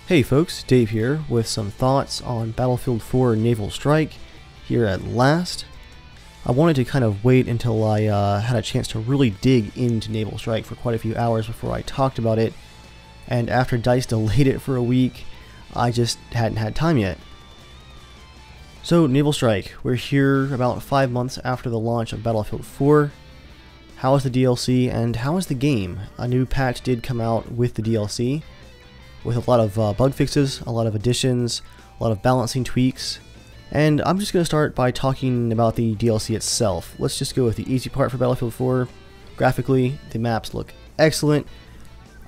Hey folks, Dave here with some thoughts on Battlefield 4 Naval Strike here at last. I wanted to kind of wait until I had a chance to really dig into Naval Strike for quite a few hours before I talked about it, and after DICE delayed it for a week, I just hadn't had time yet. So Naval Strike, we're here about 5 months after the launch of Battlefield 4. How is the DLC and how is the game? A new patch did come out with the DLC, with a lot of bug fixes, a lot of additions, a lot of balancing tweaks. And I'm just going to start by talking about the DLC itself. Let's just go with the easy part for Battlefield 4. Graphically, the maps look excellent.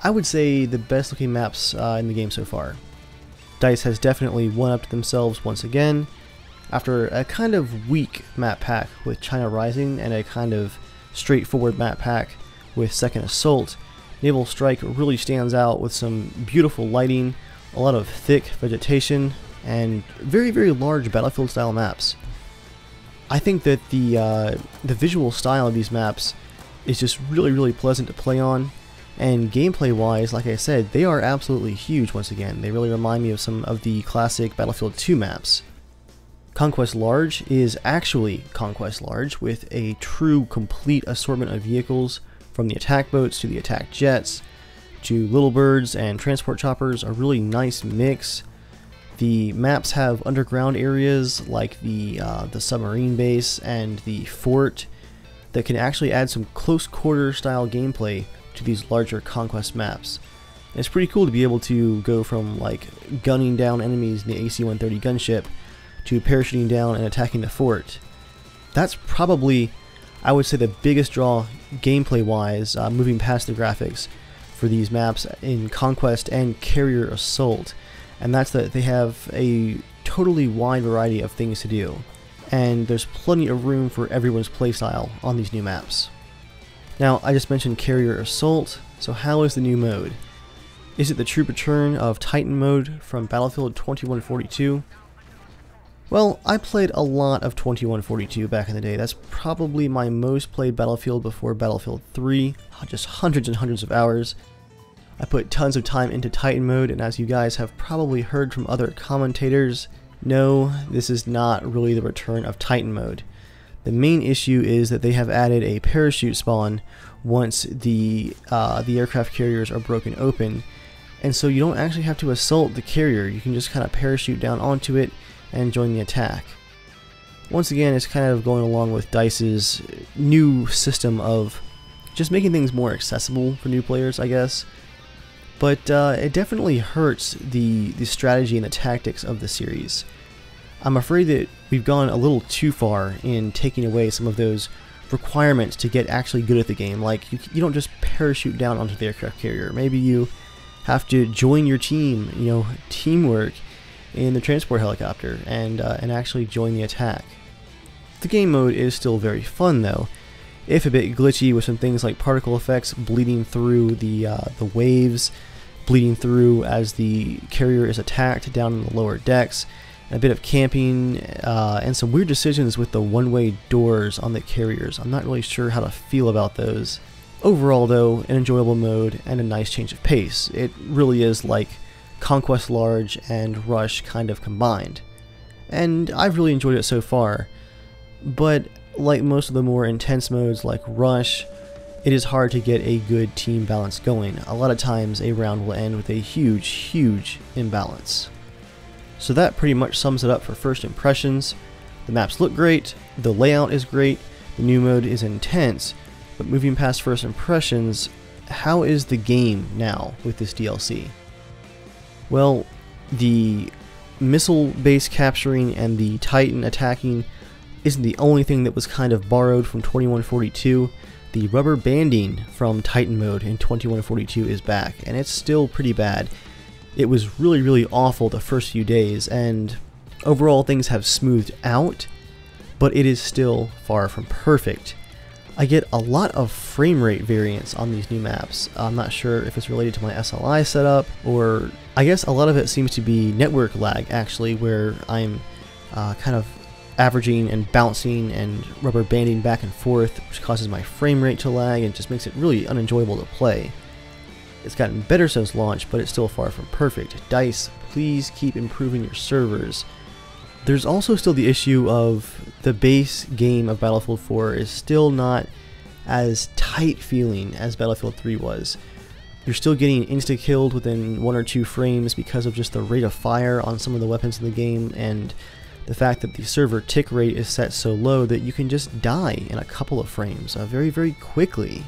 I would say the best looking maps in the game so far. DICE has definitely one-upped themselves once again. After a kind of weak map pack with China Rising and a kind of straightforward map pack with Second Assault, Naval Strike really stands out with some beautiful lighting, a lot of thick vegetation, and very, very large Battlefield style maps. I think that the visual style of these maps is just really, really pleasant to play on, and gameplay wise, like I said, they are absolutely huge once again. They really remind me of some of the classic Battlefield 2 maps. Conquest Large is actually Conquest Large with a true complete assortment of vehicles, from the attack boats to the attack jets to little birds and transport choppers. A really nice mix. The maps have underground areas like the submarine base and the fort that can actually add some close quarter style gameplay to these larger Conquest maps. And it's pretty cool to be able to go from like gunning down enemies in the AC-130 gunship to parachuting down and attacking the fort. That's probably, I would say, the biggest draw gameplay wise, moving past the graphics, for these maps in Conquest and Carrier Assault, and that's that they have a totally wide variety of things to do, and there's plenty of room for everyone's playstyle on these new maps. Now, I just mentioned Carrier Assault, so how is the new mode? Is it the true return of Titan mode from Battlefield 2142? Well, I played a lot of 2142 back in the day. That's probably my most played Battlefield before Battlefield 3, just hundreds and hundreds of hours. I put tons of time into Titan mode, and as you guys have probably heard from other commentators, no, this is not really the return of Titan mode. The main issue is that they have added a parachute spawn once the aircraft carriers are broken open, and so you don't actually have to assault the carrier. You can just kind of parachute down onto it and join the attack. Once again, it's kind of going along with DICE's new system of just making things more accessible for new players, I guess. But it definitely hurts the strategy and the tactics of the series. I'm afraid that we've gone a little too far in taking away some of those requirements to get actually good at the game. Like, you don't just parachute down onto the aircraft carrier. Maybe you have to join your team, teamwork, in the transport helicopter and actually join the attack. The game mode is still very fun though, if a bit glitchy, with some things like particle effects bleeding through the waves, bleeding through as the carrier is attacked down in the lower decks, and a bit of camping, and some weird decisions with the one-way doors on the carriers. I'm not really sure how to feel about those. Overall though, an enjoyable mode and a nice change of pace. It really is like Conquest Large and Rush kind of combined, and I've really enjoyed it so far. But like most of the more intense modes like Rush, it is hard to get a good team balance going. A lot of times a round will end with a huge imbalance. So that pretty much sums it up for first impressions. The maps look great, the layout is great, the new mode is intense, but moving past first impressions, how is the game now with this DLC? Well, the missile base capturing and the Titan attacking isn't the only thing that was kind of borrowed from 2142. The rubber banding from Titan mode in 2142 is back, and it's still pretty bad. It was really awful the first few days, and overall things have smoothed out, but it is still far from perfect. I get a lot of frame rate variance on these new maps. I'm not sure if it's related to my SLI setup, or I guess a lot of it seems to be network lag actually, where I'm kind of averaging and bouncing and rubber banding back and forth, which causes my frame rate to lag and just makes it really unenjoyable to play. It's gotten better since launch, but it's still far from perfect. DICE, please keep improving your servers. There's also still the issue of the base game of Battlefield 4 is still not as tight feeling as Battlefield 3 was. You're still getting insta-killed within 1 or 2 frames because of just the rate of fire on some of the weapons in the game, and the fact that the server tick rate is set so low that you can just die in a couple of frames very, very quickly.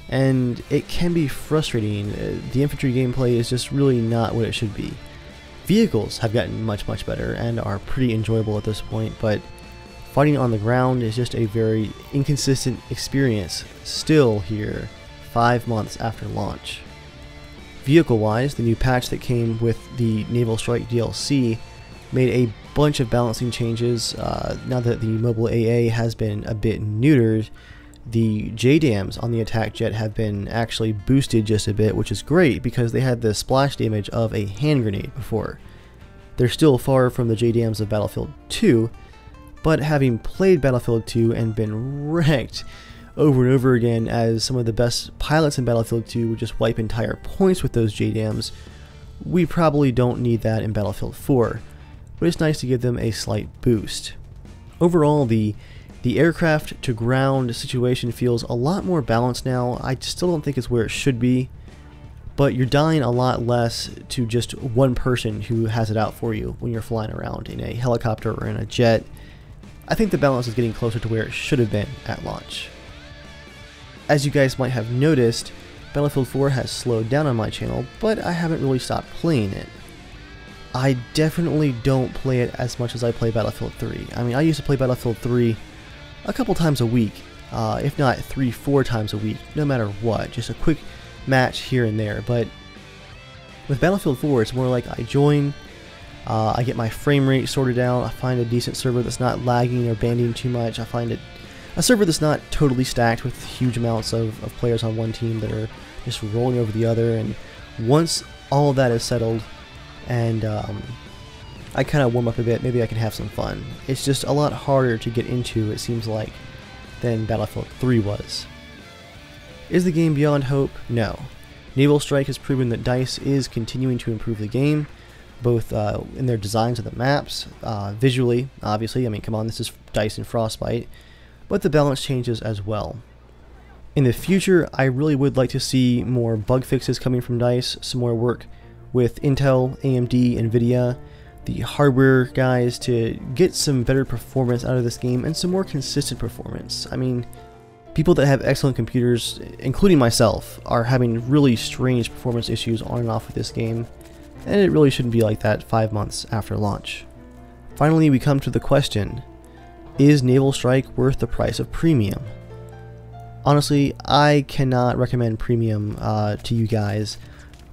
And it can be frustrating. The infantry gameplay is just really not what it should be. Vehicles have gotten much, much better and are pretty enjoyable at this point, but fighting on the ground is just a very inconsistent experience still here 5 months after launch. Vehicle-wise, the new patch that came with the Naval Strike DLC made a bunch of balancing changes. Now that the mobile AA has been a bit neutered, the JDAMs on the attack jet have been actually boosted just a bit, which is great because they had the splash damage of a hand grenade before. They're still far from the JDAMs of Battlefield 2, but having played Battlefield 2 and been wrecked over and over again as some of the best pilots in Battlefield 2 would just wipe entire points with those JDAMs, we probably don't need that in Battlefield 4, but it's nice to give them a slight boost. Overall, the aircraft to ground situation feels a lot more balanced now. I still don't think it's where it should be, but you're dying a lot less to just one person who has it out for you when you're flying around in a helicopter or in a jet. I think the balance is getting closer to where it should have been at launch. As you guys might have noticed, Battlefield 4 has slowed down on my channel, but I haven't really stopped playing it. I definitely don't play it as much as I play Battlefield 3. I mean, I used to play Battlefield 3 a couple times a week, if not 3-4 times a week, no matter what, just a quick match here and there. But with Battlefield 4, it's more like I join, I get my frame rate sorted out, I find a decent server that's not lagging or banding too much, I find a server that's not totally stacked with huge amounts of players on one team that are just rolling over the other, and once all of that is settled and I kind of warm up a bit, maybe I can have some fun. It's just a lot harder to get into, it seems like, than Battlefield 3 was. Is the game beyond hope? No. Naval Strike has proven that DICE is continuing to improve the game, both in their designs of the maps, visually, obviously. I mean, come on, this is DICE and Frostbite, but the balance changes as well. In the future, I really would like to see more bug fixes coming from DICE, some more work with Intel, AMD, Nvidia, the hardware guys to get some better performance out of this game and some more consistent performance. I mean, people that have excellent computers, including myself, are having really strange performance issues on and off with this game, and it really shouldn't be like that 5 months after launch. Finally, we come to the question, is Naval Strike worth the price of premium? Honestly, I cannot recommend premium to you guys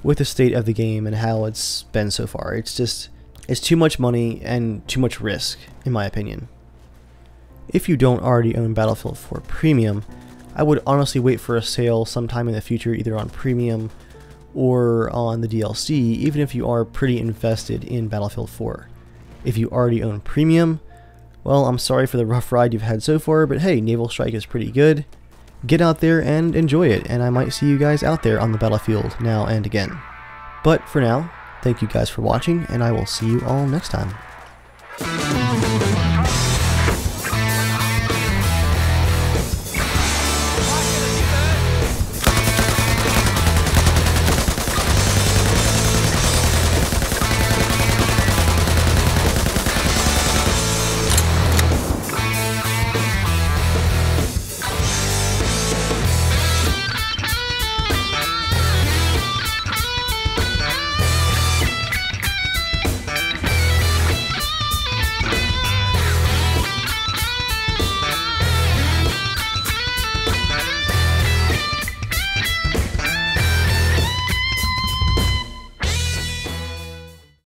with the state of the game and how it's been so far. It's too much money and too much risk, in my opinion. If you don't already own Battlefield 4 Premium, I would honestly wait for a sale sometime in the future, either on Premium or on the DLC, even if you are pretty invested in Battlefield 4. If you already own Premium, well, I'm sorry for the rough ride you've had so far, but hey, Naval Strike is pretty good. Get out there and enjoy it, and I might see you guys out there on the battlefield now and again. But for now, thank you guys for watching, and I will see you all next time.